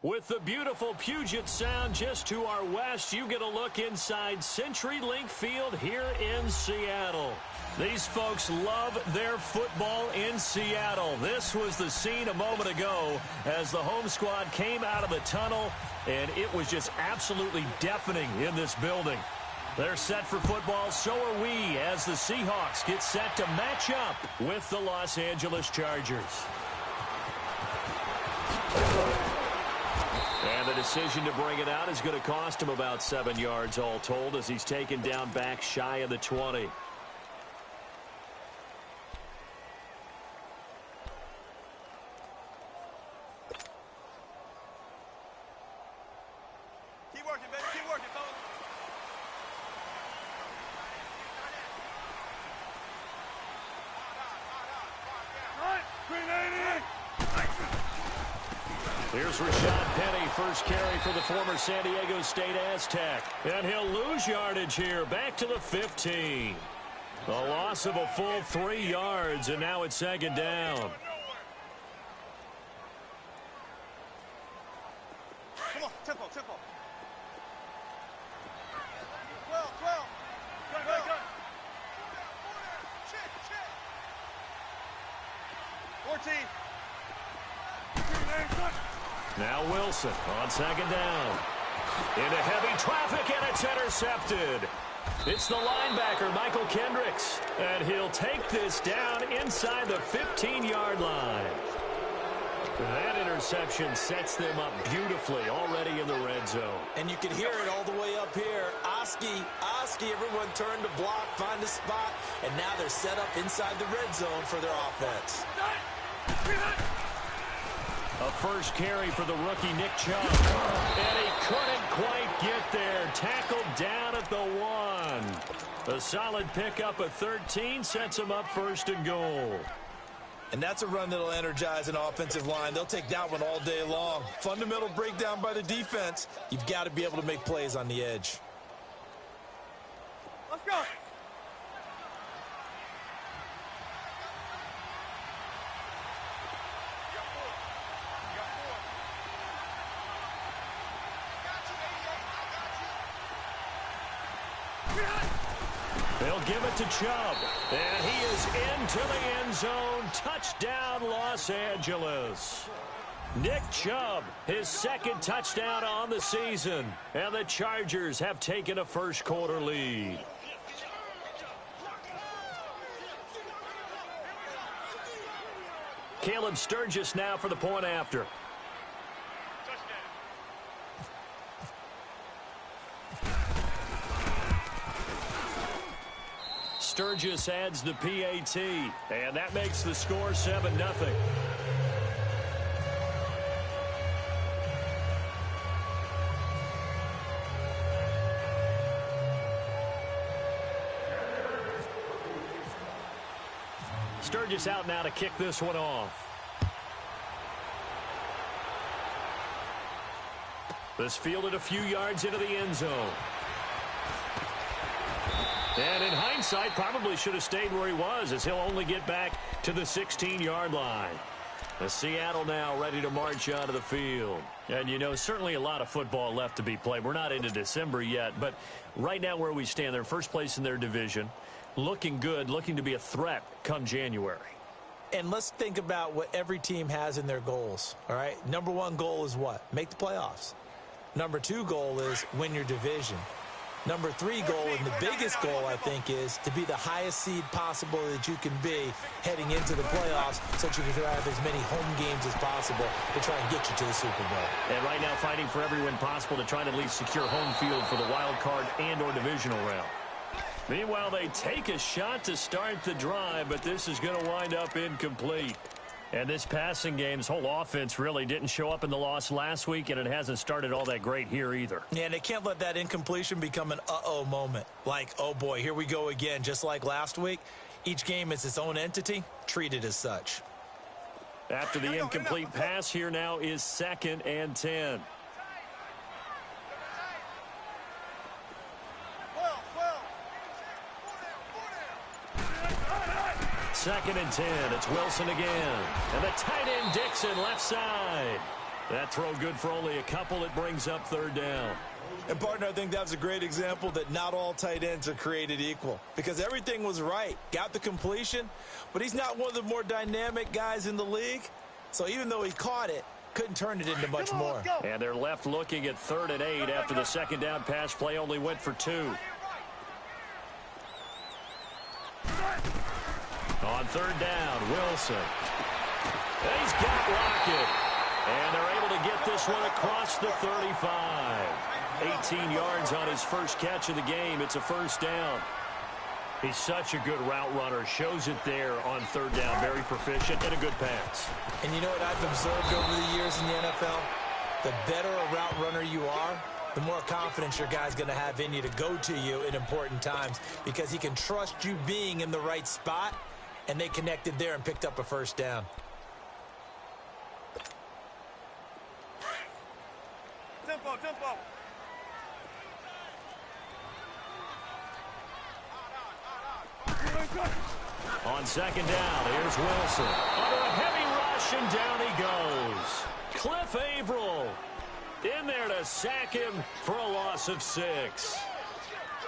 With the beautiful Puget Sound just to our west, you get a look inside CenturyLink Field here in Seattle. These folks love their football in Seattle. This was the scene a moment ago as the home squad came out of the tunnel, and it was just absolutely deafening in this building. They're set for football, so are we, as the Seahawks get set to match up with the Los Angeles Chargers. And the decision to bring it out is going to cost him about 7 yards all told as he's taken down back shy of the 20. Keep working, baby. Keep working, fellas. Here's Rashad Penny, first carry for the former San Diego State Aztec. And he'll lose yardage here, back to the 15. A loss of a full 3 yards, and now it's second down. Come on, tempo. 12. Go. 14. Now Wilson on second down. Into heavy traffic, and it's intercepted. It's the linebacker, Michael Kendricks. And he'll take this down inside the 15-yard line. That interception sets them up beautifully already in the red zone. And you can hear it all the way up here. Oski, everyone turned to block, find a spot, and now they're set up inside the red zone for their offense. A first carry for the rookie Nick Chubb. And he couldn't quite get there. Tackled down at the 1. A solid pickup at 13 sets him up first and goal. And that's a run that'll energize an offensive line. They'll take that one all day long. Fundamental breakdown by the defense. You've got to be able to make plays on the edge. Let's go. They'll give it to Chubb. And he is into the end zone. Touchdown, Los Angeles. Nick Chubb, his second touchdown on the season. And the Chargers have taken a first-quarter lead. Caleb Sturgis now for the point after. Sturgis adds the PAT, and that makes the score 7-0. Sturgis out now to kick this one off. This fielded a few yards into the end zone. And in hindsight, probably should have stayed where he was, as he'll only get back to the 16-yard line. The Seattle now ready to march out of the field. And, you know, certainly a lot of football left to be played. We're not into December yet, but right now where we stand, they're first place in their division, looking good, looking to be a threat come January. And let's think about what every team has in their goals, all right? Number one goal is what? Make the playoffs. Number two goal is win your division. Number three goal, and the biggest goal, I think, is to be the highest seed possible that you can be heading into the playoffs so that you can have as many home games as possible to try and get you to the Super Bowl. And right now fighting for every win possible to try to at least secure home field for the wild card and or divisional round. Meanwhile, they take a shot to start the drive, but this is going to wind up incomplete. And this passing game's whole offense really didn't show up in the loss last week, and it hasn't started all that great here either. Yeah, and they can't let that incompletion become an uh-oh moment. Like, oh boy, here we go again, just like last week. Each game is its own entity, treated as such. After the incomplete pass, here now is 2nd and 10. Second and 10. It's Wilson again. And the tight end Dixon left side. That throw good for only a couple. It brings up third down. And, partner, I think that was a great example that not all tight ends are created equal because everything was right. Got the completion, but he's not one of the more dynamic guys in the league. So even though he caught it, couldn't turn it into much more. And they're left looking at 3rd and 8 after the second down pass play only went for 2. On 3rd down, Wilson. He's got Lockett. And they're able to get this one across the 35. 18 yards on his first catch of the game. It's a first down. He's such a good route runner. Shows it there on 3rd down. Very proficient and a good pass. And you know what I've observed over the years in the NFL? The better a route runner you are, the more confidence your guy's going to have in you to go to you in important times because he can trust you being in the right spot, and they connected there and picked up a first down. Tempo, tempo. On 2nd down, here's Wilson. Under a heavy rush, and down he goes. Cliff Averill in there to sack him for a loss of 6.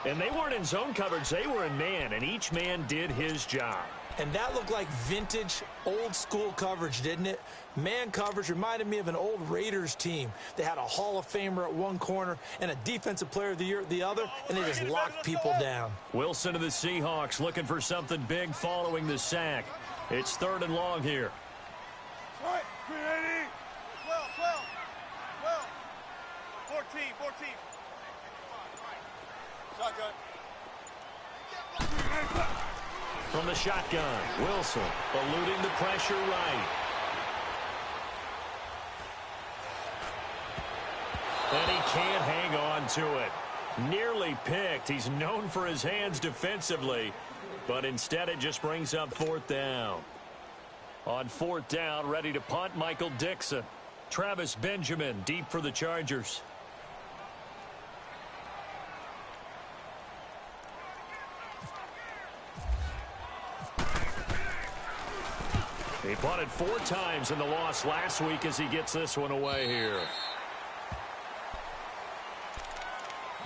And they weren't in zone coverage. They were in man, and each man did his job. And that looked like vintage, old-school coverage, didn't it? Man coverage reminded me of an old Raiders team. They had a Hall of Famer at one corner and a Defensive Player of the Year at the other, and they just locked people down. Wilson to the Seahawks looking for something big following the sack. It's 3rd and long here. 12, 14. Shotgun. From the shotgun, Wilson eluding the pressure right. And he can't hang on to it. Nearly picked. He's known for his hands defensively, but instead it just brings up 4th down. On 4th down, ready to punt, Michael Dixon. Travis Benjamin deep for the Chargers. He punted 4 times in the loss last week as he gets this one away here.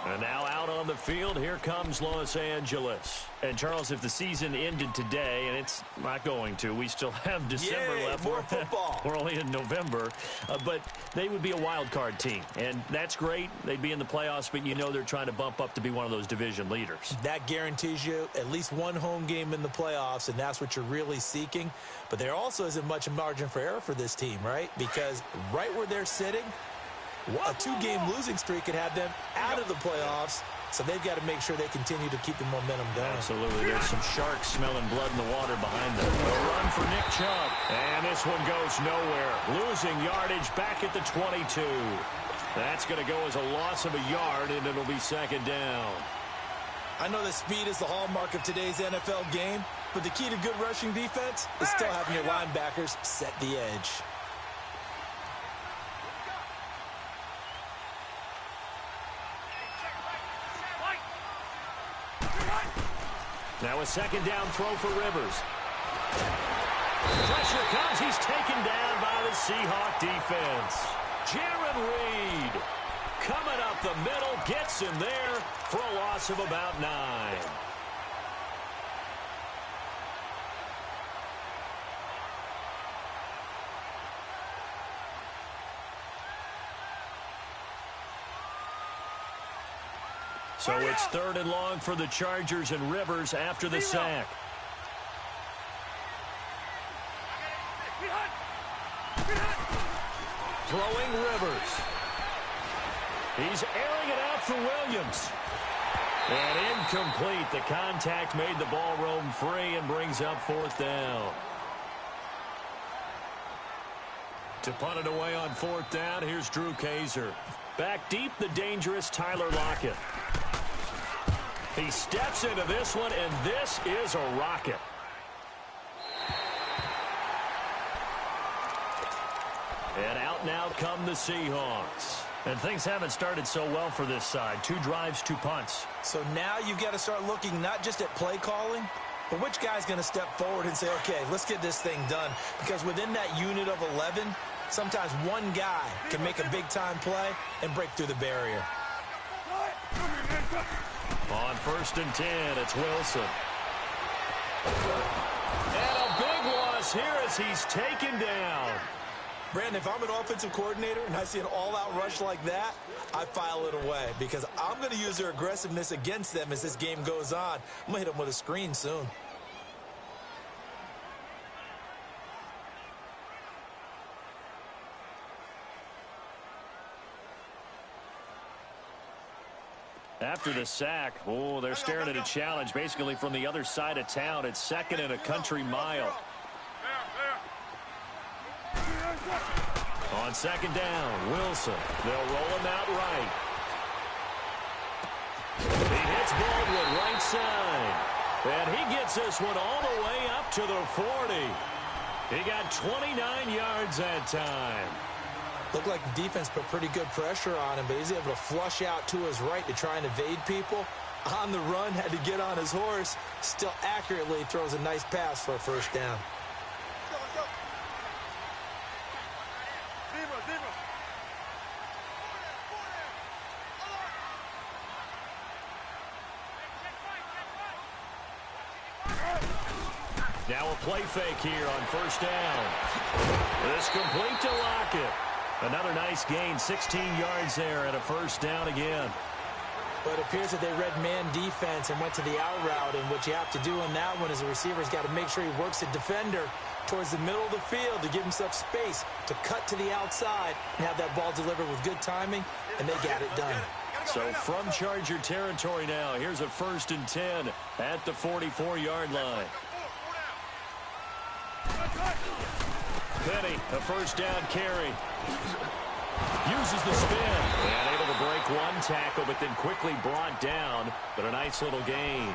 And now out on the field, here comes Los Angeles. And, Charles, if the season ended today, and it's not going to, we still have December left. More football. We're only in November. But they would be a wild card team. And that's great. They'd be in the playoffs, but you know they're trying to bump up to be one of those division leaders. That guarantees you at least one home game in the playoffs, and that's what you're really seeking. But there also isn't much margin for error for this team, right? Because right where they're sitting, a 2-game losing streak could have them out of the playoffs, so they've got to make sure they continue to keep the momentum going. Absolutely. There's some sharks smelling blood in the water behind them. A run for Nick Chubb. And this one goes nowhere. Losing yardage back at the 22. That's going to go as a loss of a yard, and it'll be 2nd down. I know that speed is the hallmark of today's NFL game, but the key to good rushing defense is still having your linebackers set the edge. Now a 2nd down throw for Rivers. Pressure comes. He's taken down by the Seahawk defense. Jaron Reed coming up the middle, gets him there for a loss of about 9. So it's 3rd and long for the Chargers and Rivers after the sack. Throwing Rivers. He's airing it out for Williams. And incomplete. The contact made the ball roam free and brings up 4th down. To punt it away on 4th down, here's Drew Kaiser. Back deep, the dangerous Tyler Lockett. He steps into this one, and this is a rocket. And out now come the Seahawks. And things haven't started so well for this side. 2 drives, 2 punts. So now you've got to start looking not just at play calling, but which guy's going to step forward and say, okay, let's get this thing done. Because within that unit of 11, Sometimes one guy can make a big-time play and break through the barrier. On 1st and 10, it's Wilson. And a big loss here as he's taken down. Brandon, if I'm an offensive coordinator and I see an all-out rush like that, I file it away because I'm going to use their aggressiveness against them as this game goes on. I'm going to hit them with a screen soon. After the sack, they're staring at a challenge basically from the other side of town. It's 2nd and a country mile. On 2nd down, Wilson. They'll roll him out right. He hits Baldwin right side. And he gets this one all the way up to the 40. He got 29 yards that time. Looked like the defense put pretty good pressure on him, but he's able to flush out to his right to try and evade people. On the run, had to get on his horse. Still accurately throws a nice pass for a 1st down. Now a play fake here on 1st down. This complete to Lockett. Another nice gain, 16 yards there and a 1st down again. But it appears that they read man defense and went to the out route, and what you have to do in that one is the receiver's got to make sure he works the defender towards the middle of the field to give himself space to cut to the outside and have that ball delivered with good timing, and they got it done. So from Charger territory now, here's a 1st and 10 at the 44-yard line. Penny, a 1st down carry. Uses the spin. And able to break one tackle, but then quickly brought down. But a nice little gain.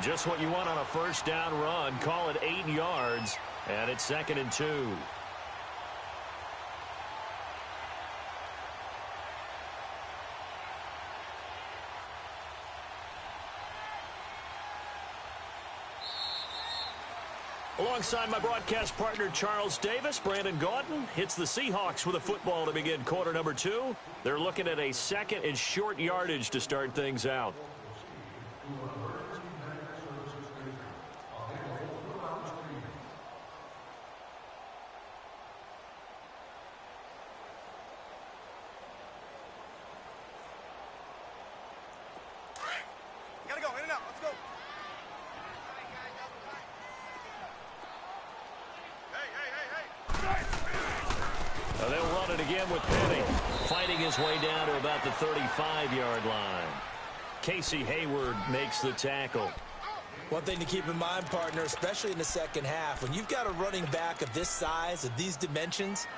Just what you want on a 1st down run. Call it 8 yards. And it's 2nd and 2. Alongside my broadcast partner, Charles Davis, Brandon Gaudin hits the Seahawks with a football to begin quarter number 2. They're looking at a 2nd and short yardage to start things out. Gotta go, in and out, let's go. They'll run it again with Penny, fighting his way down to about the 35-yard line. Casey Hayward makes the tackle. One thing to keep in mind, partner, especially in the second half, when you've got a running back of this size, of these dimensions,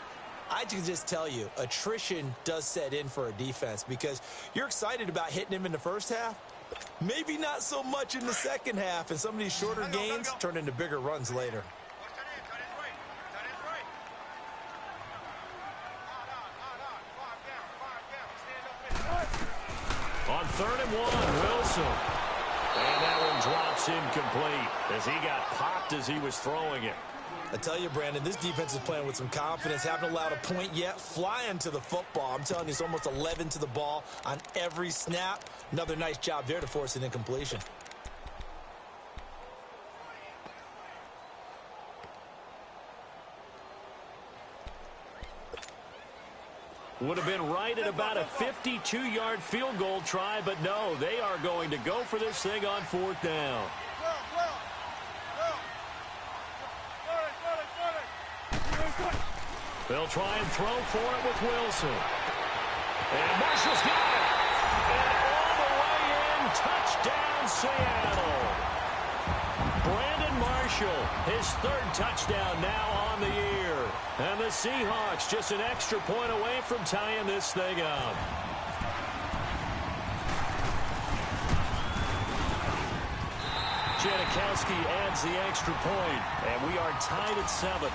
I can just tell you, attrition does set in for a defense because you're excited about hitting him in the first half, maybe not so much in the second half, and some of these shorter gains turn into bigger runs later. On 3rd and 1, Wilson. And that one drops incomplete as he got popped as he was throwing it. I tell you, Brandon, this defense is playing with some confidence. Haven't allowed a point yet. Flying to the football. I'm telling you, it's almost 11 to the ball on every snap. Another nice job there to force an incompletion. Would have been right at about a 52-yard field goal try, but no, they are going to go for this thing on 4th down. They'll try and throw for it with Wilson. And Marshall's got it. And all the way in, touchdown Seattle. Brandon Marshall, his 3rd touchdown now on the year. And the Seahawks just an extra point away from tying this thing up. Janikowski adds the extra point, and we are tied at 7.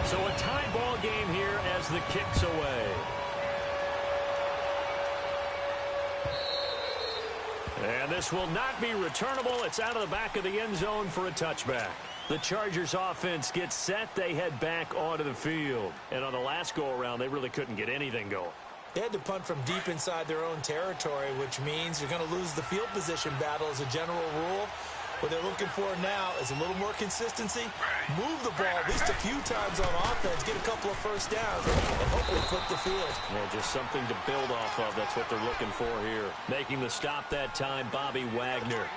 So a tie ball game here as the kick's away. And this will not be returnable. It's out of the back of the end zone for a touchback. The Chargers offense gets set. They head back onto the field. And on the last go-around, they really couldn't get anything going. They had to punt from deep inside their own territory, which means you're going to lose the field position battle as a general rule. What they're looking for now is a little more consistency, move the ball at least a few times on offense, get a couple of first downs, and hopefully flip the field. Well, just something to build off of. That's what they're looking for here. Making the stop that time, Bobby Wagner.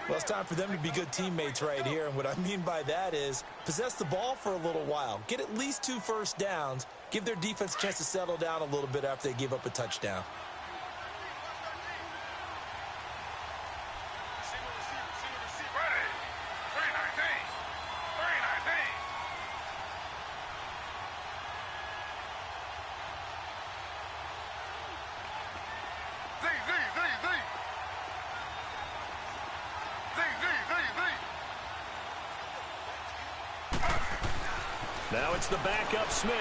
Well, it's time for them to be good teammates right here, and what I mean by that is possess the ball for a little while, get at least 2 first downs, give their defense a chance to settle down a little bit after they give up a touchdown. Now it's the backup Smith.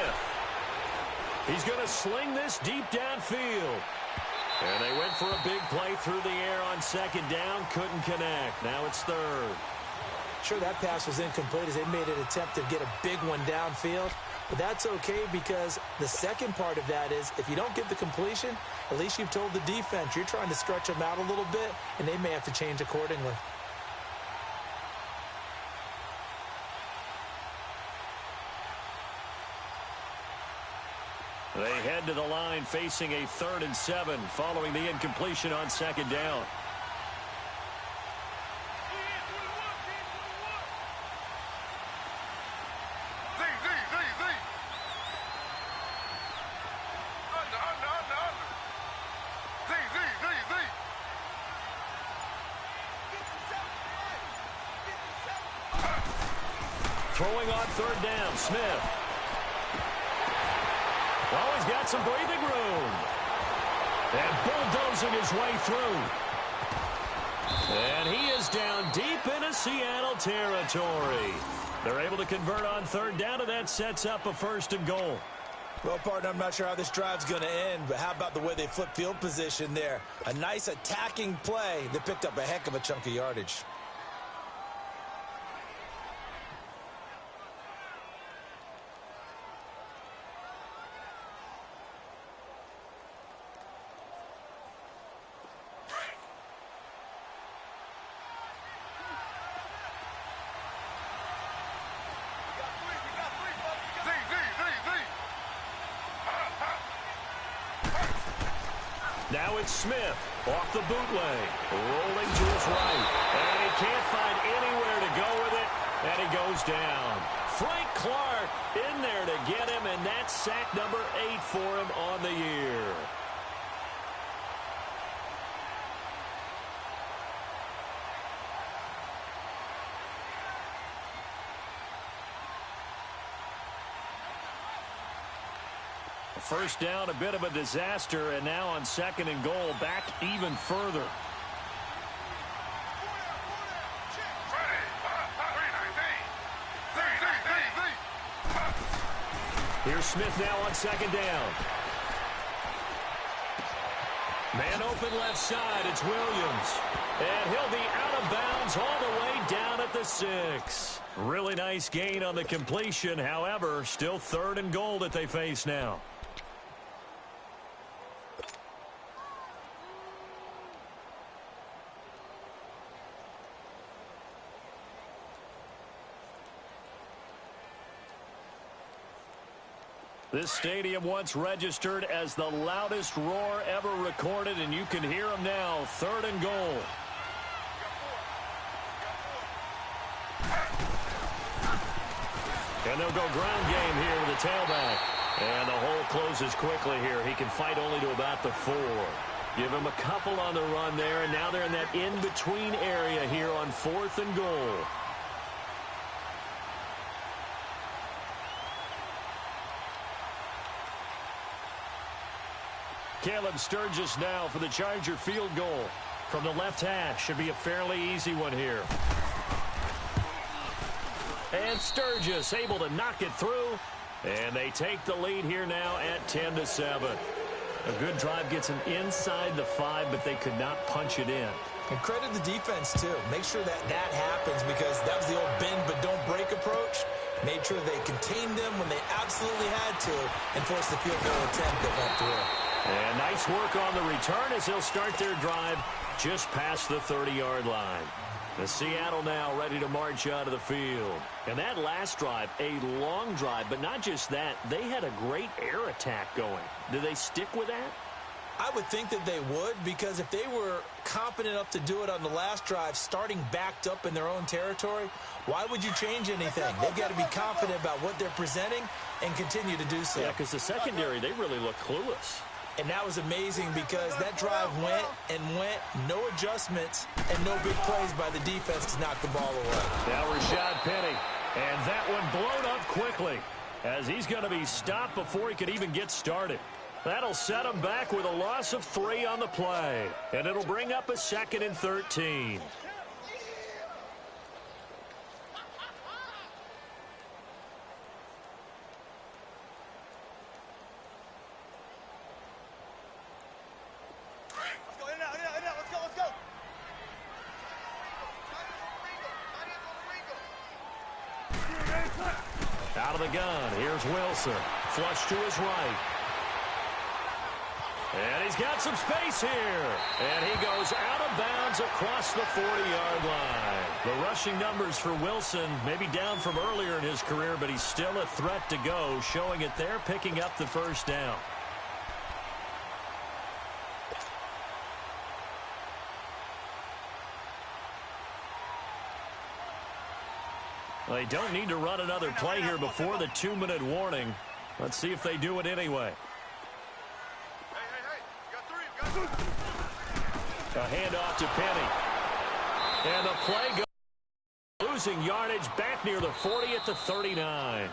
He's going to sling this deep downfield. And they went for a big play through the air on second down. Couldn't connect. Now it's third. Sure, that pass was incomplete as they made an attempt to get a big one downfield. But that's okay because the second part of that is if you don't get the completion, at least you've told the defense you're trying to stretch them out a little bit, and they may have to change accordingly. They head to the line facing a 3rd and 7 following the incompletion on second down. Throwing on 3rd down, Smith. Oh, he's got some breathing room. And bulldozing his way through. And he is down deep into Seattle territory. They're able to convert on 3rd down, and that sets up a 1st and goal. Well, partner, I'm not sure how this drive's going to end, but how about the way they flip field position there? A nice attacking play that picked up a heck of a chunk of yardage. Now it's Smith off the bootleg, rolling to his right, and he can't find anywhere to go with it, and he goes down. Frank Clark in there to get him, and that's sack number 8 for him on the year. First down, a bit of a disaster, and now on 2nd and goal, back even further. Here's Smith now on 2nd down. Man open left side, it's Williams. And he'll be out of bounds all the way down at the 6. Really nice gain on the completion, however, still 3rd and goal that they face now. This stadium once registered as the loudest roar ever recorded, and you can hear them now. 3rd and goal. And they'll go ground game here with the tailback. And the hole closes quickly here. He can fight only to about the 4. Give him a couple on the run there, and now they're in that in-between area here on 4th and goal. Caleb Sturgis now for the Charger field goal from the left hash. Should be a fairly easy one here. And Sturgis able to knock it through. And they take the lead here now at 10-7. A good drive gets them inside the 5, but they could not punch it in. And credit the defense, too. Make sure that happens because that was the old bend but don't break approach. Made sure they contained them when they absolutely had to and forced the field goal attempt that went through. And nice work on the return as they'll start their drive just past the 30-yard line. The Seattle now ready to march out of the field. And that last drive, a long drive, but not just that, they had a great air attack going. Do they stick with that? I would think that they would because if they were confident enough to do it on the last drive, starting backed up in their own territory, why would you change anything? They've got to be confident about what they're presenting and continue to do so. Yeah, because the secondary, they really look clueless. And that was amazing because that drive went and went, no adjustments, and no big plays by the defense to knock the ball away. Now Rashad Penny, and that one blown up quickly as he's going to be stopped before he could even get started. That'll set him back with a loss of 3 on the play, and it'll bring up a 2nd and 13. Out of the gun, here's Wilson. Flush to his right. And he's got some space here. And he goes out of bounds across the 40-yard line. The rushing numbers for Wilson maybe down from earlier in his career, but he's still a threat to go, showing it there, picking up the first down. They don't need to run another play here before the 2-minute warning. Let's see if they do it anyway. A handoff to Penny. And the play goes. Losing yardage back near the 40 at the 39.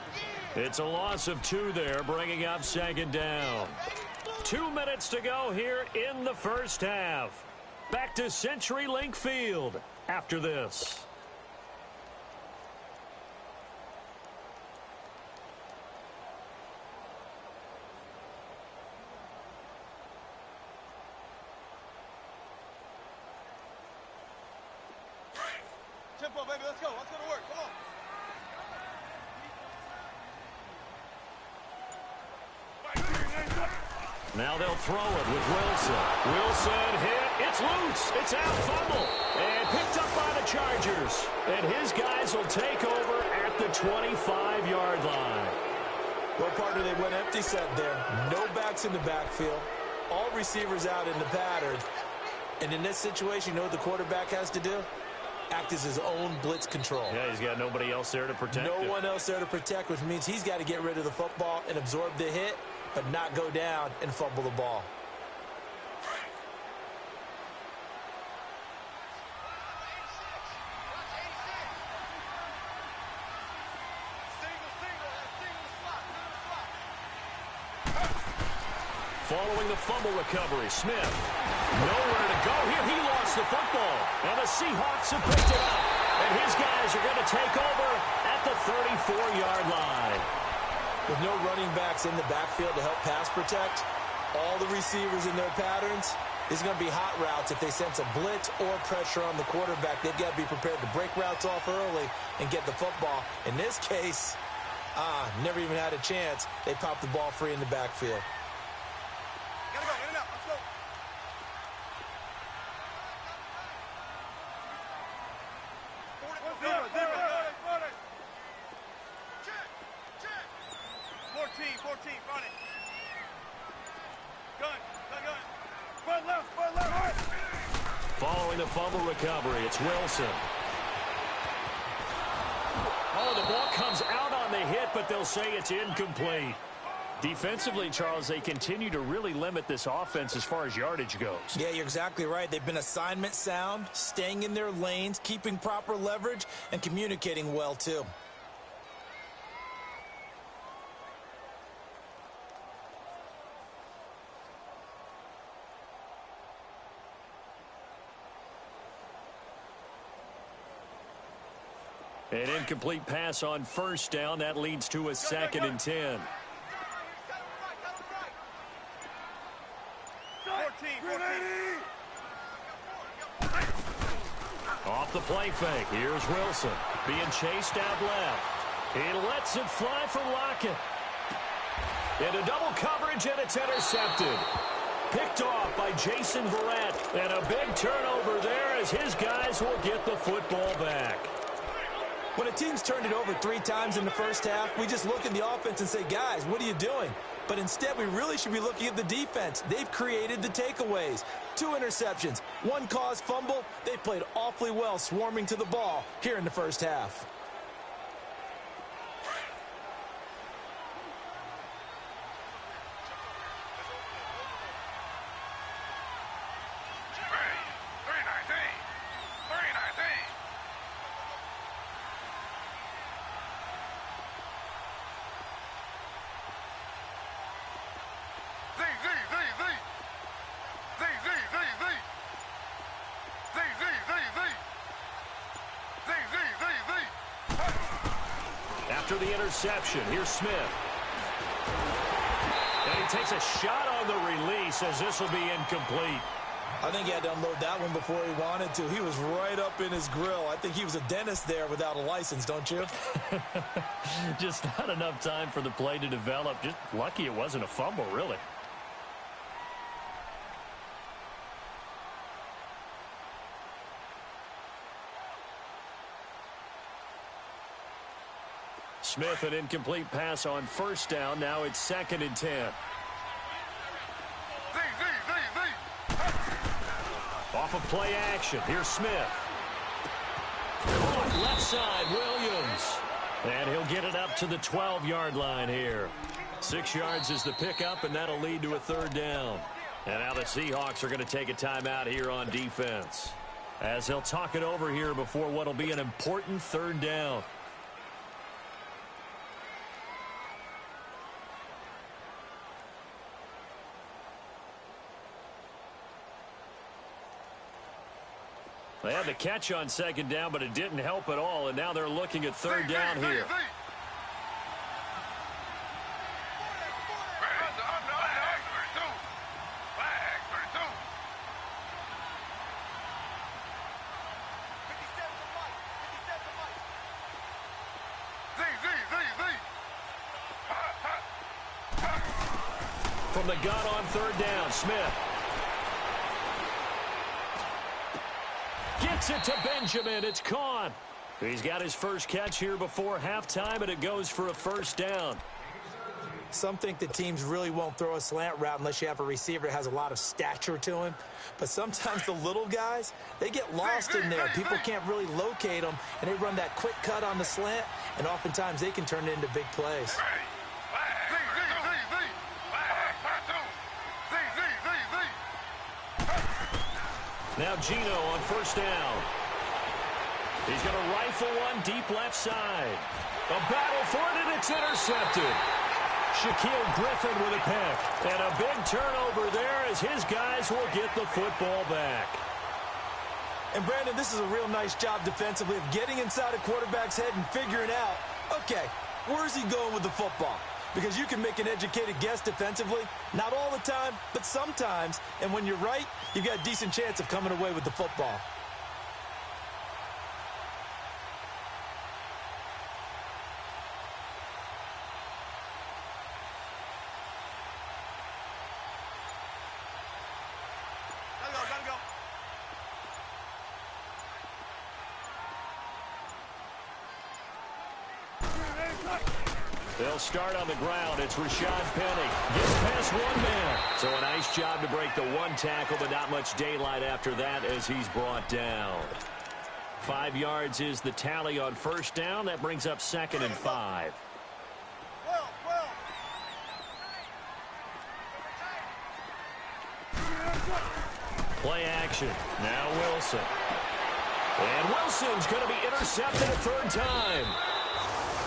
It's a loss of 2 there, bringing up 2nd down. 2 minutes to go here in the first half. Back to CenturyLink Field after this. Tempo, baby, let's go. Let's go to work. Come on. Now they'll throw it with Wilson. Wilson hit. It's loose. It's out. Fumble. And picked up by the Chargers. And his guys will take over at the 25-yard line. Well, partner, they went empty set there. No backs in the backfield. All receivers out in the pattern. And in this situation, you know what the quarterback has to do? Act as his own blitz control. Yeah, he's got nobody else there to protect him. No one else there to protect, which means he's got to get rid of the football and absorb the hit, but not go down and fumble the ball. Following the fumble recovery, Smith. Nowhere to go here. He lost the football. And the Seahawks have picked it up. And his guys are going to take over at the 34-yard line. With no running backs in the backfield to help pass protect, all the receivers in their patterns, it's going to be hot routes. If they sense a blitz or pressure on the quarterback, they've got to be prepared to break routes off early and get the football. In this case, never even had a chance. They popped the ball free in the backfield. Gotta go. In and out. Let's go. Check. 14, run it. Gun. Front left. Following the fumble recovery, it's Wilson. Oh, the ball comes out on the hit, but they'll say it's incomplete. Defensively, Charles, they continue to really limit this offense as far as yardage goes. Yeah, you're exactly right. They've been assignment sound, staying in their lanes, keeping proper leverage, and communicating well, too. An incomplete pass on first down. That leads to a 2nd and 10. play fake. Here's Wilson being chased out left. He lets it fly for Lockett. Into double coverage, and it's intercepted. Picked off by Jason Verrett. And a big turnover there as his guys will get the football back. When a team's turned it over 3 times in the first half, we just look at the offense and say, guys, what are you doing? But instead, we really should be looking at the defense. They've created the takeaways. 2 interceptions, 1 caused fumble. They played awfully well swarming to the ball here in the first half. After the interception, here's Smith. And he takes a shot on the release as this will be incomplete. I think he had to unload that one before he wanted to. He was right up in his grill. I think he was a dentist there without a license, don't you? Just not enough time for the play to develop. Just lucky it wasn't a fumble, really. Smith, an incomplete pass on first down. Now it's 2nd and 10. Off of play action. Here's Smith. Caught left side, Williams. And he'll get it up to the 12-yard line here. 6 yards is the pickup, and that'll lead to a 3rd down. And now the Seahawks are going to take a timeout here on defense, as they'll talk it over here before what'll be an important 3rd down. They had the catch on 2nd down, but it didn't help at all, and now they're looking at 3rd down here. From the gun on 3rd down, Smith. Gets it to Benjamin. It's caught. He's got his first catch here before halftime, and it goes for a 1st down. Some think that teams really won't throw a slant route unless you have a receiver that has a lot of stature to him. But sometimes the little guys, they get lost in there. People can't really locate them, and they run that quick cut on the slant, and oftentimes they can turn it into big plays. Now Gino on 1st down. He's going to rifle one deep left side. A battle for it, and it's intercepted. Shaquille Griffin with a pick. And a big turnover there as his guys will get the football back. And, Brandon, this is a real nice job defensively of getting inside a quarterback's head and figuring out, okay, where's he going with the football? Because you can make an educated guess defensively, not all the time, but sometimes. And when you're right, you've got a decent chance of coming away with the football. Gotta go. They'll start on the ground. It's Rashad Penny. Gets past one man. So a nice job to break the 1 tackle, but not much daylight after that as he's brought down. 5 yards is the tally on 1st down. That brings up 2nd and 5. Play action. Now Wilson. And Wilson's going to be intercepted a 3rd time.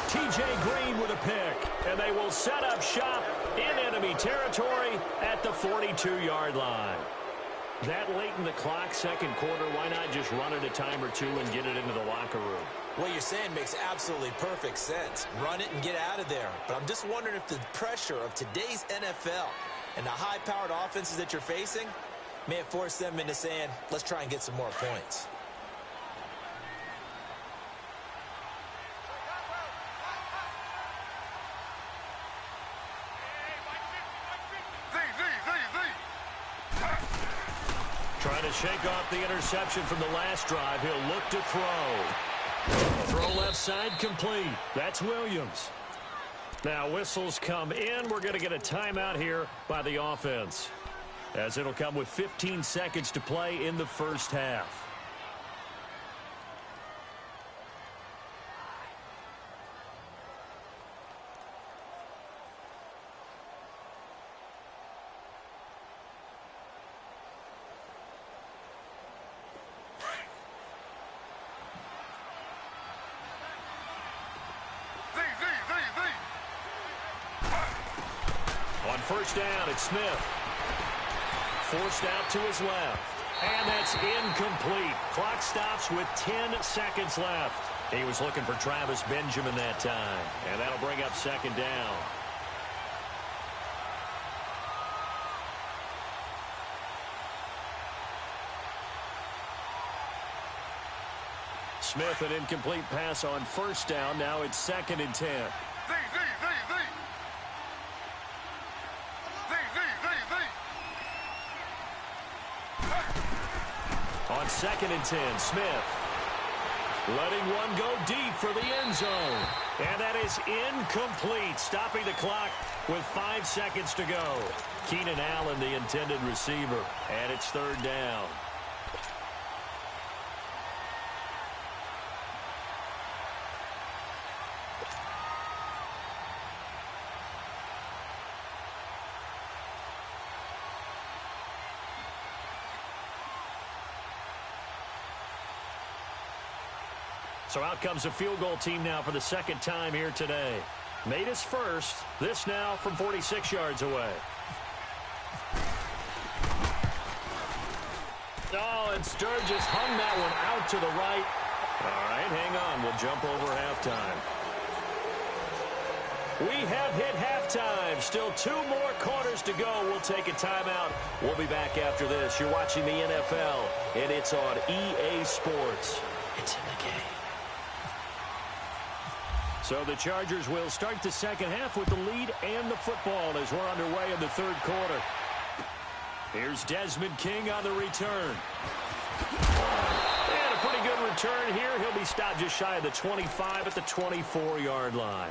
T.J. Green with a pick, and they will set up shop in enemy territory at the 42-yard line. That late in the clock, 2nd quarter, why not just run it a time or 2 and get it into the locker room? What you're saying makes absolutely perfect sense. Run it and get out of there. But I'm just wondering if the pressure of today's NFL and the high-powered offenses that you're facing may have forced them into saying, let's try and get some more points. Trying to shake off the interception from the last drive. He'll look to throw. Throw left side complete. That's Williams. Now whistles come in. We're going to get a timeout here by the offense, as it'll come with 15 seconds to play in the first half. First down, it's Smith. Forced out to his left. And that's incomplete. Clock stops with 10 seconds left. He was looking for Travis Benjamin that time. And that'll bring up second down. Smith, an incomplete pass on first down. Now it's 2nd and 10. On 2nd and 10, Smith letting one go deep for the end zone. And that is incomplete, stopping the clock with 5 seconds to go. Keenan Allen, the intended receiver, and it's 3rd down. So out comes a field goal team now for the 2nd time here today. Made his first. This now from 46 yards away. Oh, and Sturgis hung that one out to the right. All right, hang on. We'll jump over halftime. We have hit halftime. Still 2 more quarters to go. We'll take a timeout. We'll be back after this. You're watching the NFL, and it's on EA Sports. It's in the game. So the Chargers will start the second half with the lead and the football as we're underway in the 3rd quarter. Here's Desmond King on the return. And a pretty good return here. He'll be stopped just shy of the 25 at the 24-yard line.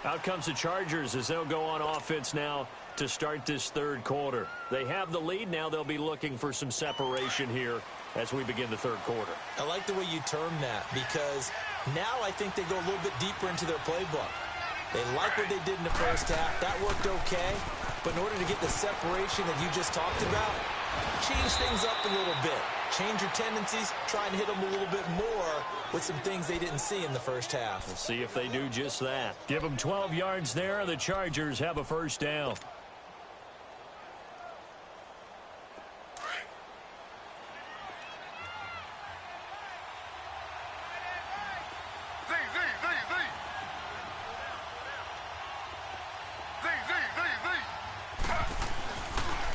Out comes the Chargers as they'll go on offense now to start this 3rd quarter. They have the lead. Now they'll be looking for some separation here as we begin the 3rd quarter. I like the way you term that, because now I think they go a little bit deeper into their playbook. They like what they did in the first half. That worked okay. But in order to get the separation that you just talked about, change things up a little bit. Change your tendencies. Try and hit them a little bit more with some things they didn't see in the first half. We'll see if they do just that. Give them 12 yards there. The Chargers have a first down.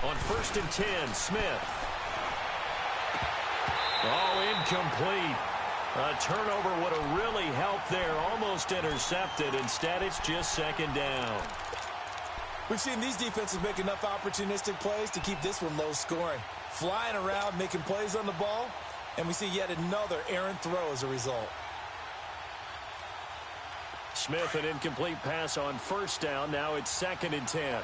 On 1st and 10, Smith. Oh, incomplete. A turnover would have really helped there. Almost intercepted. Instead, it's just 2nd down. We've seen these defenses make enough opportunistic plays to keep this one low scoring. Flying around, making plays on the ball, and we see yet another errant throw as a result. Smith, an incomplete pass on first down. Now it's 2nd and 10.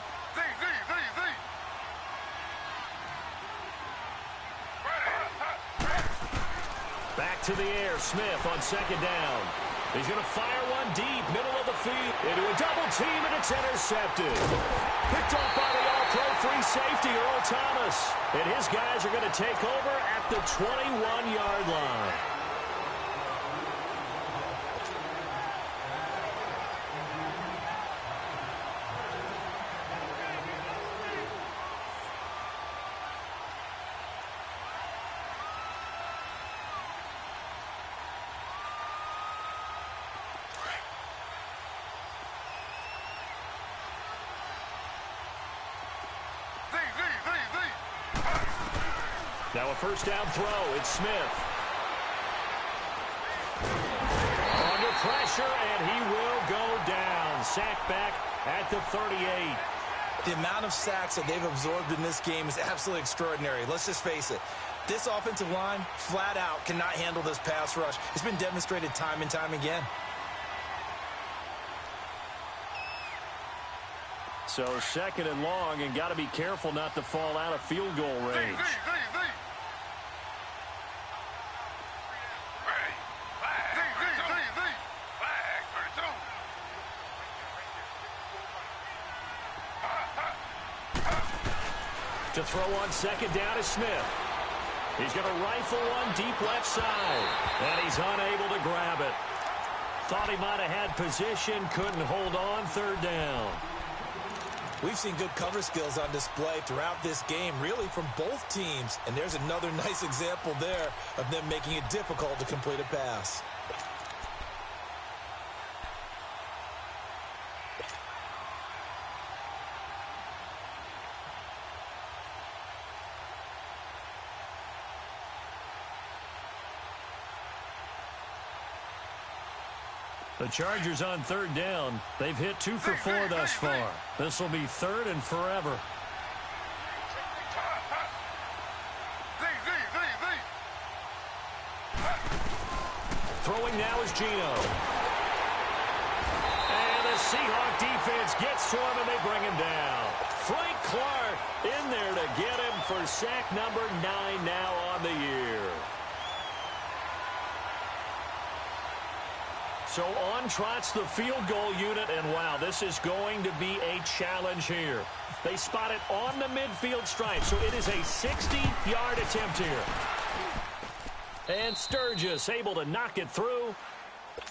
Back to the air, Smith on 2nd down. He's going to fire one deep, middle of the field, into a double team, and it's intercepted. Picked off by the all-pro free safety, Earl Thomas. And his guys are going to take over at the 21-yard line. Now a first down throw. It's Smith. Under pressure, and he will go down. Sacked back at the 38. The amount of sacks that they've absorbed in this game is absolutely extraordinary. Let's just face it. This offensive line, flat out, cannot handle this pass rush. It's been demonstrated time and time again. So 2nd and long, and got to be careful not to fall out of field goal range. To throw on 2nd down is Smith. He's going to rifle one deep left side, and he's unable to grab it. Thought he might have had position, couldn't hold on, 3rd down. We've seen good cover skills on display throughout this game, really from both teams. And there's another nice example there of them making it difficult to complete a pass. The Chargers on 3rd down. They've hit 2 for 4 thus far. This will be 3rd and forever. Throwing now is Geno. And the Seahawk defense gets to him, and they bring him down. Frank Clark in there to get him for sack number 9 now on the year. So on trots the field goal unit, and wow, this is going to be a challenge here. They spot it on the midfield stripe, so it is a 60-yard attempt here. And Sturgis able to knock it through.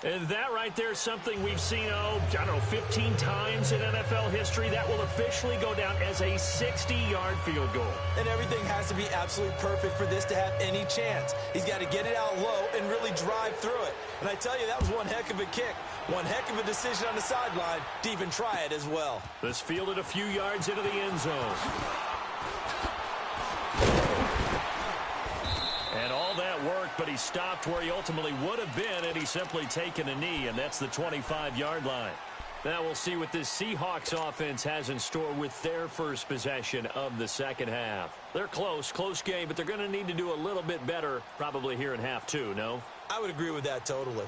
And that right there is something we've seen, I don't know, 15 times in NFL history. That will officially go down as a 60-yard field goal. And everything has to be absolutely perfect for this to have any chance. He's got to get it out low and really drive through it. And I tell you, that was one heck of a kick. One heck of a decision on the sideline to even try it as well. This fielded a few yards into the end zone. And all that worked, but he stopped where he ultimately would have been, and he's simply taken a knee, and that's the 25-yard line. Now we'll see what this Seahawks offense has in store with their first possession of the second half. They're close game, but they're going to need to do a little bit better probably here in half 2, no? I would agree with that totally.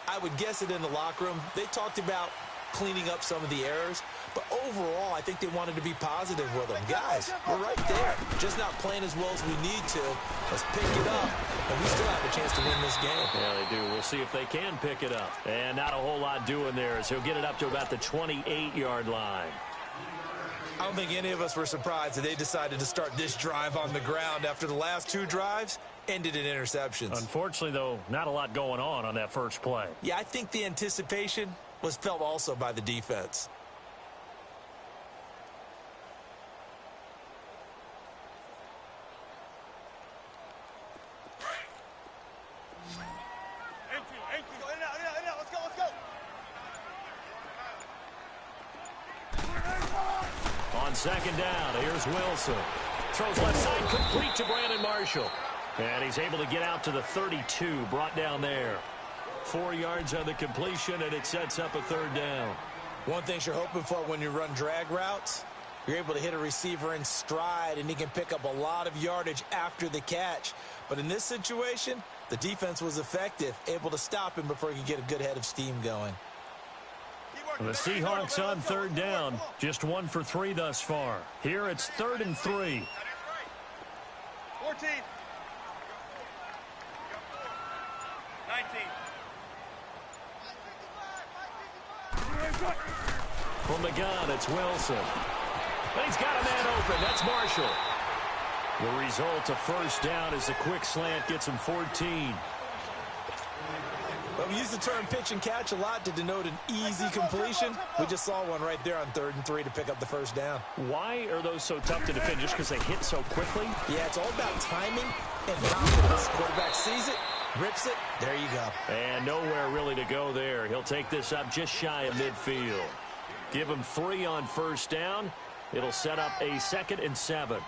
I would guess it in the locker room. They talked about cleaning up some of the errors, but overall, I think they wanted to be positive with them. Guys, we're right there. Just not playing as well as we need to. Let's pick it up, and we still have a chance to win this game. Yeah, they do. We'll see if they can pick it up. And not a whole lot doing there as he'll get it up to about the 28-yard line. I don't think any of us were surprised that they decided to start this drive on the ground after the last 2 drives ended in interceptions. Unfortunately, though, not a lot going on that first play. Yeah, I think the anticipation was felt also by the defense. On 2nd down, here's Wilson. Throws left side, complete to Brandon Marshall. And he's able to get out to the 32, brought down there. 4 yards on the completion, and it sets up a 3rd down. One thing you're hoping for when you run drag routes, you're able to hit a receiver in stride, and he can pick up a lot of yardage after the catch. But in this situation, the defense was effective, able to stop him before he could get a good head of steam going. The Seahawks on 3rd down, just 1 for 3 thus far. Here it's 3rd and 3. 14. 19. From the gun, it's Wilson. And he's got a man open. That's Marshall. The result of 1st down is a quick slant, gets him 14. Well, we use the term pitch and catch a lot to denote an easy completion. We just saw one right there on 3rd and 3 to pick up the 1st down. Why are those so tough to defend? Just because they hit so quickly? Yeah, it's all about timing and confidence. Quarterback sees it, rips it, there you go. And nowhere really to go there. He'll take this up just shy of midfield. Give him 3 on 1st down. It'll set up a 2nd and 7.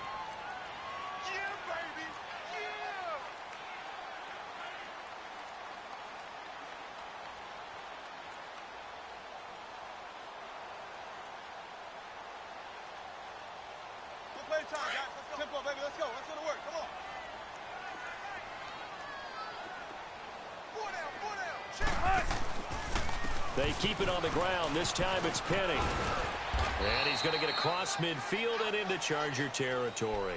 They keep it on the ground. This time it's Penny. And he's going to get across midfield and into Charger territory.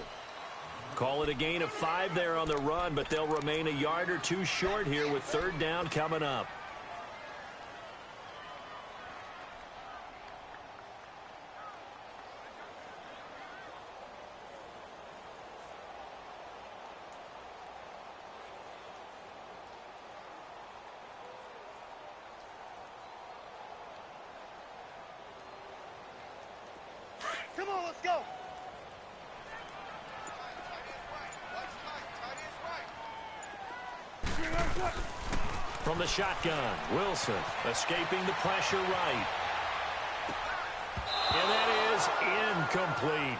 Call it a gain of 5 there on the run, but they'll remain a yard or two short here with third down coming up. Come on, let's go. From the shotgun, Wilson escaping the pressure right. And that is incomplete.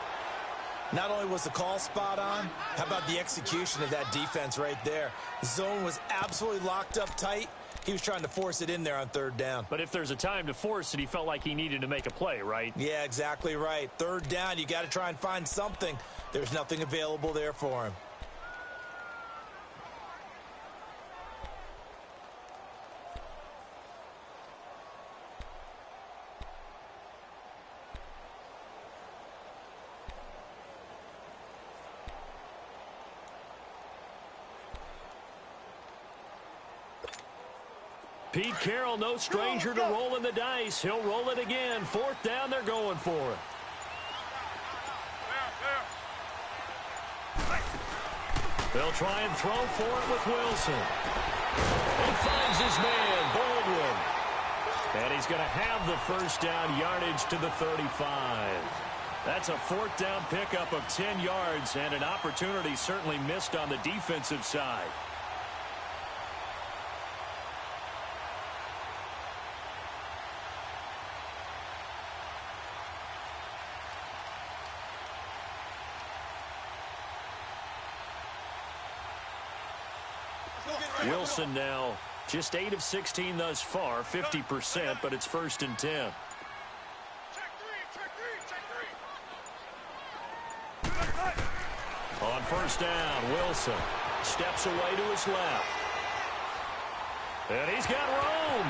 Not only was the call spot on, how about the execution of that defense right there? The zone was absolutely locked up tight. He was trying to force it in there on third down. But if there's a time to force it, he felt like he needed to make a play, right? Yeah, exactly right. Third down, you got to try and find something. There's nothing available there for him. Pete Carroll, no stranger to rolling the dice. He'll roll it again. Fourth down, they're going for it. They'll try and throw for it with Wilson. He finds his man, Baldwin. And he's going to have the first down, yardage to the 35. That's a fourth down pickup of 10 yards and an opportunity certainly missed on the defensive side. Wilson now just 8 of 16 thus far, 50%, but it's 1st and 10. Check three. On first down, Wilson steps away to his left. And he's got room.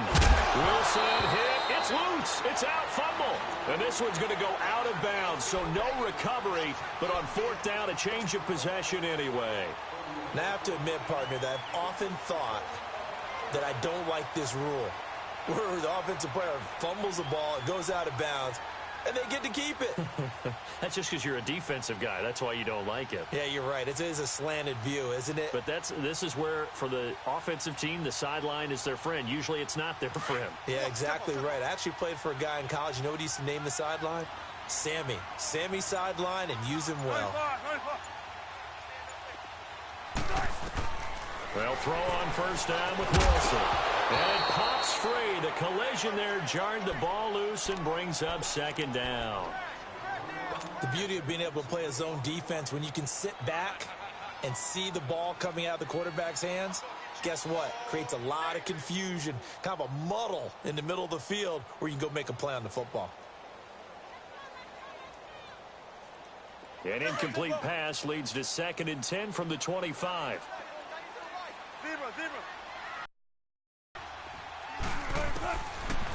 Wilson hit. It's loose. It's out. Fumble. And this one's going to go out of bounds, so no recovery. But on fourth down, a change of possession anyway. Now, I have to admit, partner, that I've often thought that I don't like this rule, where the offensive player fumbles the ball, it goes out of bounds, and they get to keep it. That's just because you're a defensive guy. That's why you don't like it. Yeah, you're right. It is a slanted view, isn't it? But this is where, for the offensive team, the sideline is their friend. Usually it's not there for him. Yeah, exactly right. I actually played for a guy in college. You know what he used to name the sideline? Sammy. Sammy sideline, and use him well. They'll throw on first down with Wilson. And it pops free. The collision there jarred the ball loose and brings up second down. The beauty of being able to play a zone defense when you can sit back and see the ball coming out of the quarterback's hands, guess what? Creates a lot of confusion, kind of a muddle in the middle of the field where you can go make a play on the football. An incomplete pass leads to 2nd and 10 from the 25.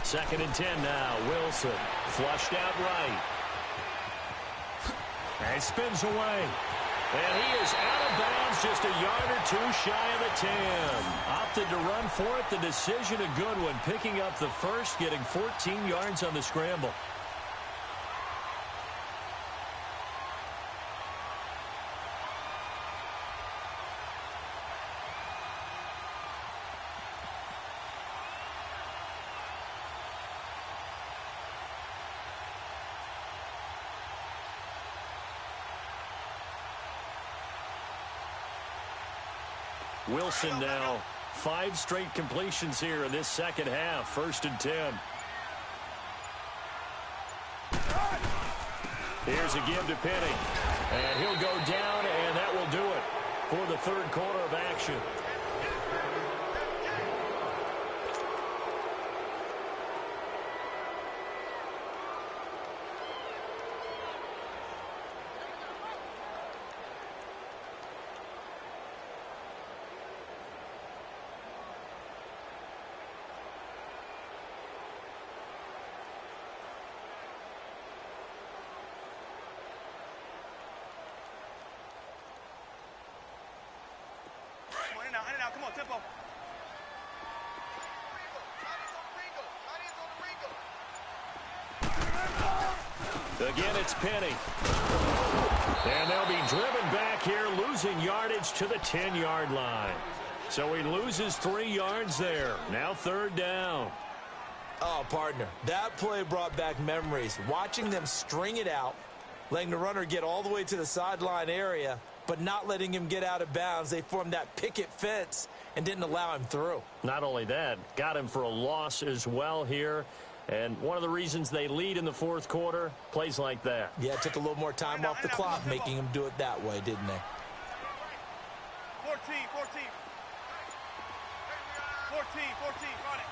Second and 10 now. Wilson flushed out right. And spins away. And he is out of bounds just a yard or two shy of the 10. Opted to run for it. The decision a good one. Picking up the first, getting 14 yards on the scramble. Wilson now 5 straight completions here in this second half. 1st and 10. Here's a give to Penny. And he'll go down, and that will do it for the third quarter of action. in and out. Come on, tempo. Again, it's Penny. And they'll be driven back here, losing yardage to the 10-yard line. So he loses 3 yards there. Now 3rd down. Oh, partner, that play brought back memories. Watching them string it out, letting the runner get all the way to the sideline area, but not letting him get out of bounds. They formed that picket fence and didn't allow him through. Not only that, got him for a loss as well here. And one of the reasons they lead in the 4th quarter, plays like that. Yeah, it took a little more time off the clock, making him do it that way, didn't they? 14, 14. 14, 14, got it.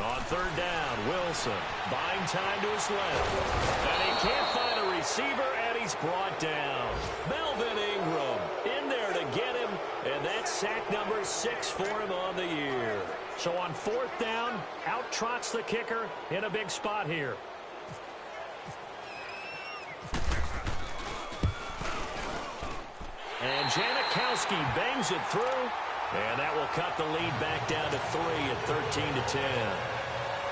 On 3rd down, Wilson buying time to his left. And he can't find a receiver, and he's brought down. Melvin Ingram in there to get him, and that's sack number 6 for him on the year. So on 4th down, out trots the kicker in a big spot here. And Janikowski bangs it through, and that will cut the lead back down to 3 at 13-10.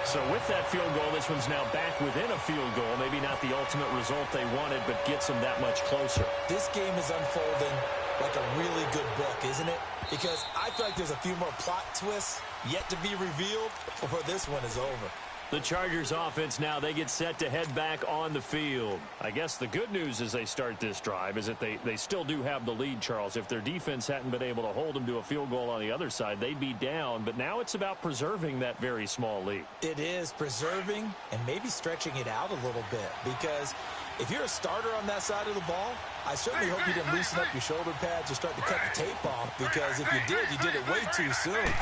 So with that field goal, this one's now back within a field goal. Maybe not the ultimate result they wanted, but gets them that much closer. This game is unfolding like a really good book, isn't it? Because I feel like there's a few more plot twists yet to be revealed before this one is over. The Chargers offense now, they get set to head back on the field. I guess the good news as they start this drive is that they still do have the lead, Charles. If their defense hadn't been able to hold them to a field goal on the other side, they'd be down. But now it's about preserving that very small lead. It is preserving and maybe stretching it out a little bit, because if you're a starter on that side of the ball, I certainly hope you didn't loosen up your shoulder pads or start to cut the tape off, because if you did it way too soon.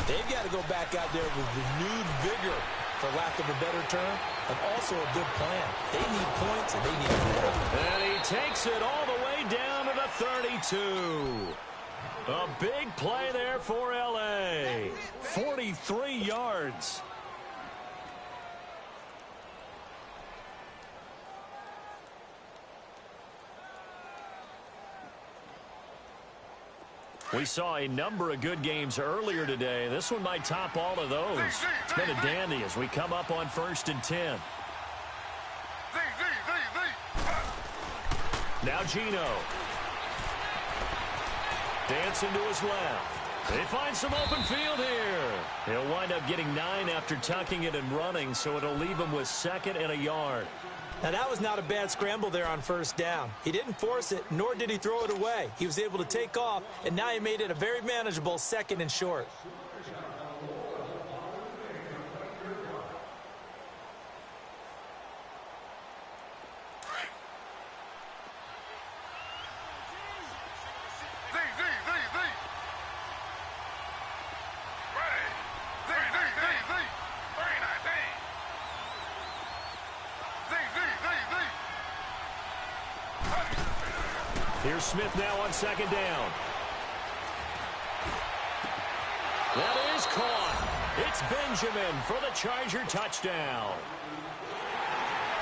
They've got to go back out there with renewed vigor, for lack of a better term, and also a good plan. They need points, and they need more. And he takes it all the way down to the 32. A big play there for L.A. 43 yards. We saw a number of good games earlier today. This one might top all of those. It's been a dandy as we come up on 1st and 10. Now Gino. Dancing to his left. They find some open field here. He'll wind up getting 9 after tucking it and running, so it'll leave him with 2nd and a yard. Now, that was not a bad scramble there on 1st down. He didn't force it, nor did he throw it away. He was able to take off, and now he made it a very manageable 2nd and short. Here's Smith now on 2nd down. That is caught. It's Benjamin for the Charger touchdown.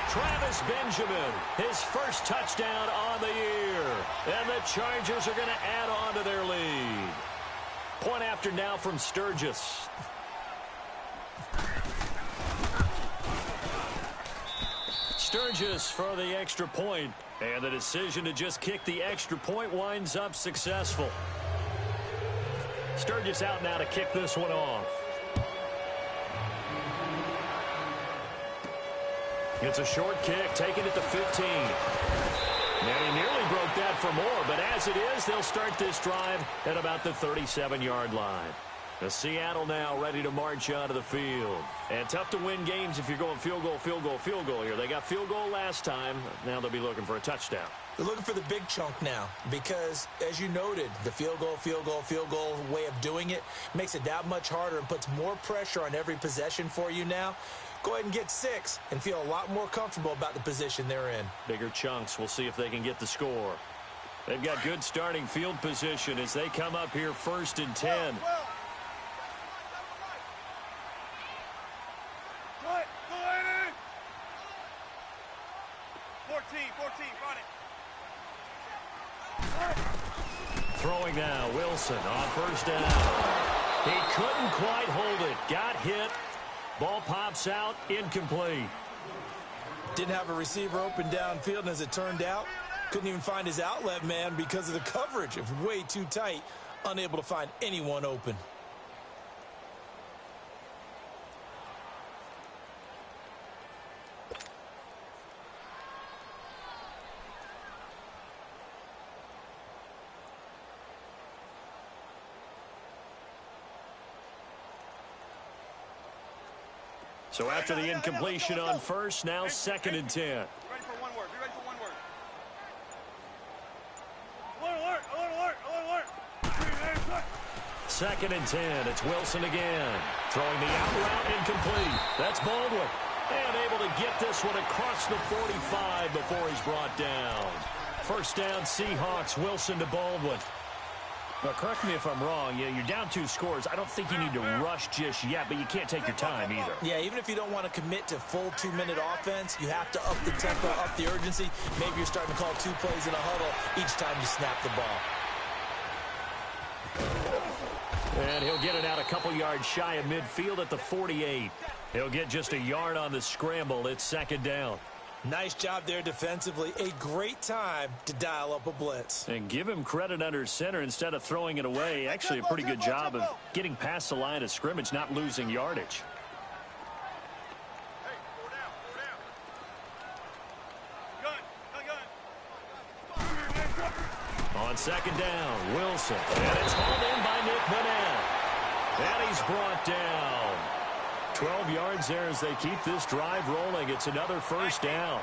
Travis Benjamin, his first touchdown on the year. And the Chargers are going to add on to their lead. Point after now from Sturgis. Sturgis for the extra point. And the decision to just kick the extra point winds up successful. Sturgis out now to kick this one off. It's a short kick, taken at the 15. And he nearly broke that for more, but as it is, they'll start this drive at about the 37-yard line. The Seattle now ready to march onto the field. And tough to win games if you're going field goal, field goal, field goal here. They got field goal last time. Now they'll be looking for a touchdown. They're looking for the big chunk now because, as you noted, the field goal, field goal, field goal way of doing it makes it that much harder and puts more pressure on every possession for you now. Go ahead and get 6 and feel a lot more comfortable about the position they're in. Bigger chunks. We'll see if they can get the score. They've got good starting field position as they come up here 1st and 10. 14, got it. Throwing now, Wilson on first down. He couldn't quite hold it. Got hit. Ball pops out, incomplete. Didn't have a receiver open downfield, and as it turned out, couldn't even find his outlet man because of the coverage. It was way too tight, unable to find anyone open. So after the incompletion on first, now 2nd and 10. Be ready for one word. Be ready for one word. Alert, alert, alert, alert, alert. 2nd and 10. It's Wilson again. Throwing the out route, incomplete. That's Baldwin. And able to get this one across the 45 before he's brought down. First down, Seahawks. Wilson to Baldwin. Well, correct me if I'm wrong. You're down 2 scores. I don't think you need to rush just yet, but you can't take your time either. Yeah, even if you don't want to commit to full 2-minute offense, you have to up the tempo, up the urgency. Maybe you're starting to call 2 plays in a huddle each time you snap the ball. And he'll get it out a couple yards shy of midfield at the 48. He'll get just a yard on the scramble. It's 2nd down. Nice job there defensively. A great time to dial up a blitz. And give him credit under center instead of throwing it away. Actually, a pretty good job of getting past the line of scrimmage, not losing yardage. Hey, 4 down. Gun. On 2nd down, Wilson. And it's hauled in by Nick Vanette. And he's brought down. 12 yards there as they keep this drive rolling. It's another first down.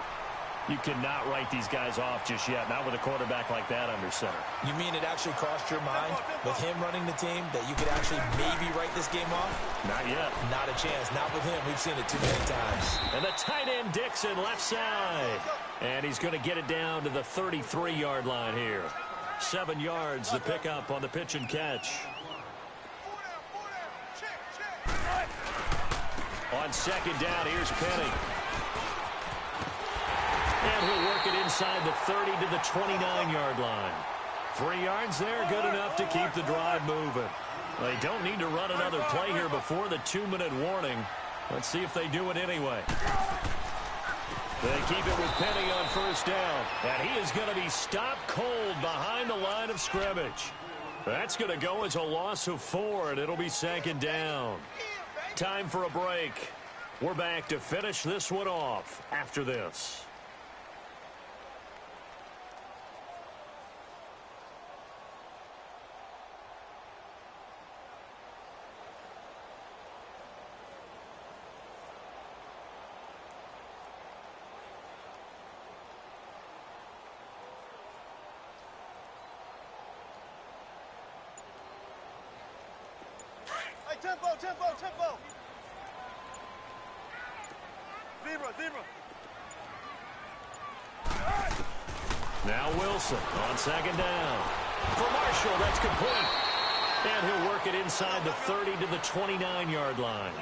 You cannot write these guys off just yet, not with a quarterback like that under center. You mean it actually crossed your mind with him running the team that you could actually maybe write this game off? Not yet. Not a chance. Not with him. We've seen it too many times. And the tight end Dixon left side. And he's going to get it down to the 33-yard line here. 7 yards the pickup on the pitch and catch. On 2nd down, here's Penny. And he'll work it inside the 30 to the 29-yard line. 3 yards there, good enough to keep the drive moving. They don't need to run another play here before the 2-minute warning. Let's see if they do it anyway. They keep it with Penny on first down. And he is going to be stopped cold behind the line of scrimmage. That's going to go as a loss of 4, and it'll be 2nd down. Time for a break. We're back to finish this one off after this. Hey, tempo, tempo, tempo. Zebra. Now Wilson on 2nd down. For Marshall, that's complete. And he'll work it inside the 30 to the 29-yard line.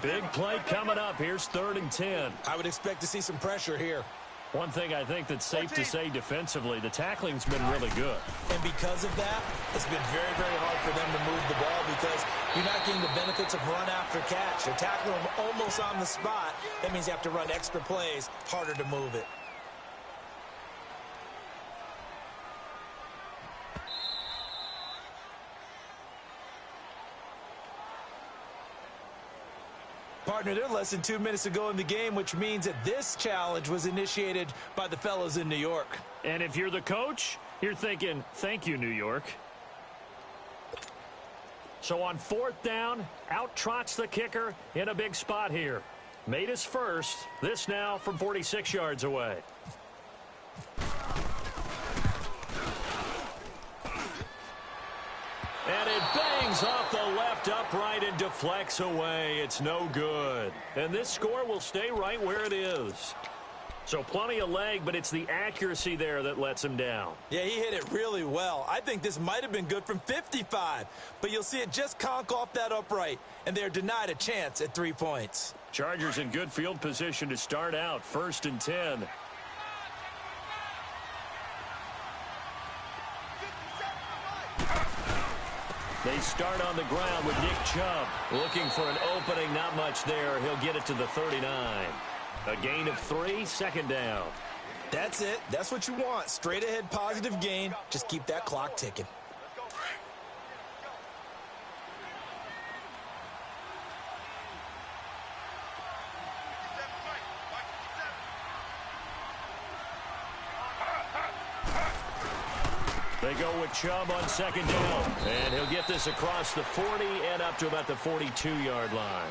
Big play coming up. Here's 3rd and 10. I would expect to see some pressure here. One thing I think that's safe to say defensively, the tackling's been really good. And because of that, it's been very, very hard for them to move the ball because you're not getting the benefits of run after catch. They're tackling them almost on the spot. That means you have to run extra plays, harder to move it. Partner, they're less than 2 minutes to go in the game, which means that this challenge was initiated by the fellows in New York. And if you're the coach, you're thinking, thank you, New York. So on 4th down, out trots the kicker in a big spot here. Made his first. This now from 46 yards away. And it bangs off the left upright and deflects away. It's no good. And this score will stay right where it is. So plenty of leg, but it's the accuracy there that lets him down. Yeah, he hit it really well. I think this might have been good from 55. But you'll see it just conk off that upright, and they're denied a chance at 3 points. Chargers in good field position to start out. 1st and 10. They start on the ground with Nick Chubb. Looking for an opening, not much there. He'll get it to the 39. A gain of 3, second down. That's it. That's what you want. Straight ahead positive gain. Just keep that clock ticking. They go with Chubb on second down. And he'll get this across the 40 and up to about the 42-yard line.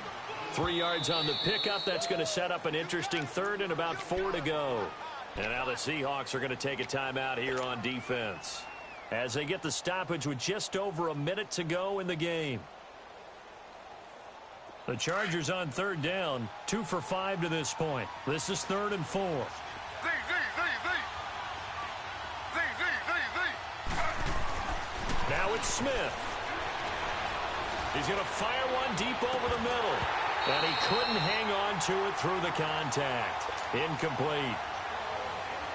3 yards on the pickup. That's going to set up an interesting third and about 4 to go. And now the Seahawks are going to take a timeout here on defense as they get the stoppage with just over a minute to go in the game. The Chargers on third down, 2 for 5 to this point. This is 3rd and 4. Now it's Smith. He's going to fire one deep over the middle. And he couldn't hang on to it through the contact. Incomplete.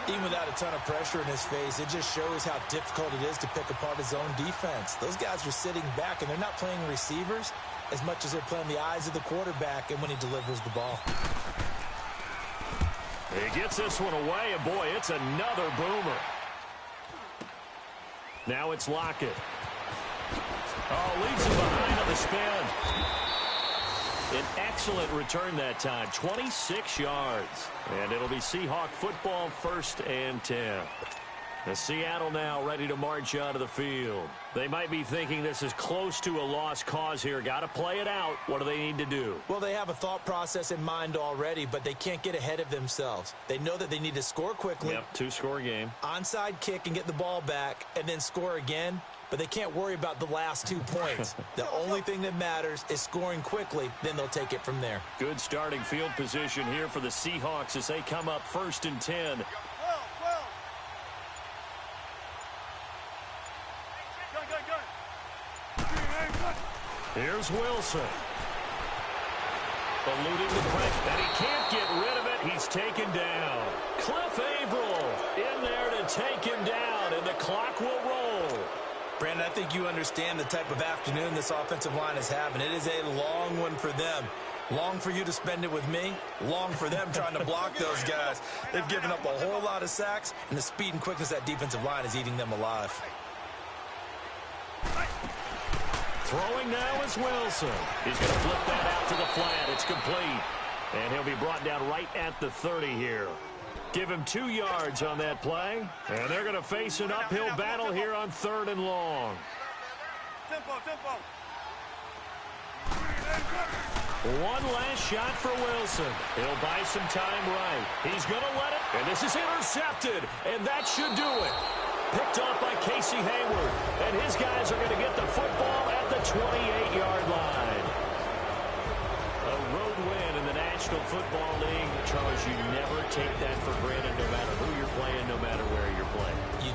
Even without a ton of pressure in his face, it just shows how difficult it is to pick apart his own defense. Those guys are sitting back, and they're not playing receivers as much as they're playing the eyes of the quarterback and when he delivers the ball. He gets this one away, and boy, it's another boomer. Now it's Lockett. Oh, leaves him behind on the spin. An excellent return that time, 26 yards. And it'll be Seahawk football, 1st and 10. The Seattle now ready to march out of the field. They might be thinking this is close to a lost cause here. Got to play it out. What do they need to do? Well, they have a thought process in mind already, but they can't get ahead of themselves. They know that they need to score quickly. Yep, 2-score game. Onside kick and get the ball back and then score again. But they can't worry about the last 2 points. The only thing that matters is scoring quickly. Then they'll take it from there. Good starting field position here for the Seahawks as they come up 1st and 10. Here's Wilson. Eluding the pressure, and he can't get rid of it. He's taken down. Cliff Averill in there to take him down, and the clock will roll. Brandon, I think you understand the type of afternoon this offensive line is having. It is a long one for them. Long for you to spend it with me. Long for them trying to block those guys. They've given up a whole lot of sacks, and the speed and quickness of that defensive line is eating them alive. Throwing now is Wilson. He's going to flip that out to the flat. It's complete. And he'll be brought down right at the 30 here. Give him 2 yards on that play. And they're going to face an uphill battle here on 3rd and long. Tempo. One last shot for Wilson. He'll buy some time right. He's going to let it. And this is intercepted. And that should do it. Picked off by Casey Hayward. And his guys are going to get the football at the 28-yard line. A road win in the National Football League. Charles, you never take that for granted no matter who you're playing, no matter where you're playing. You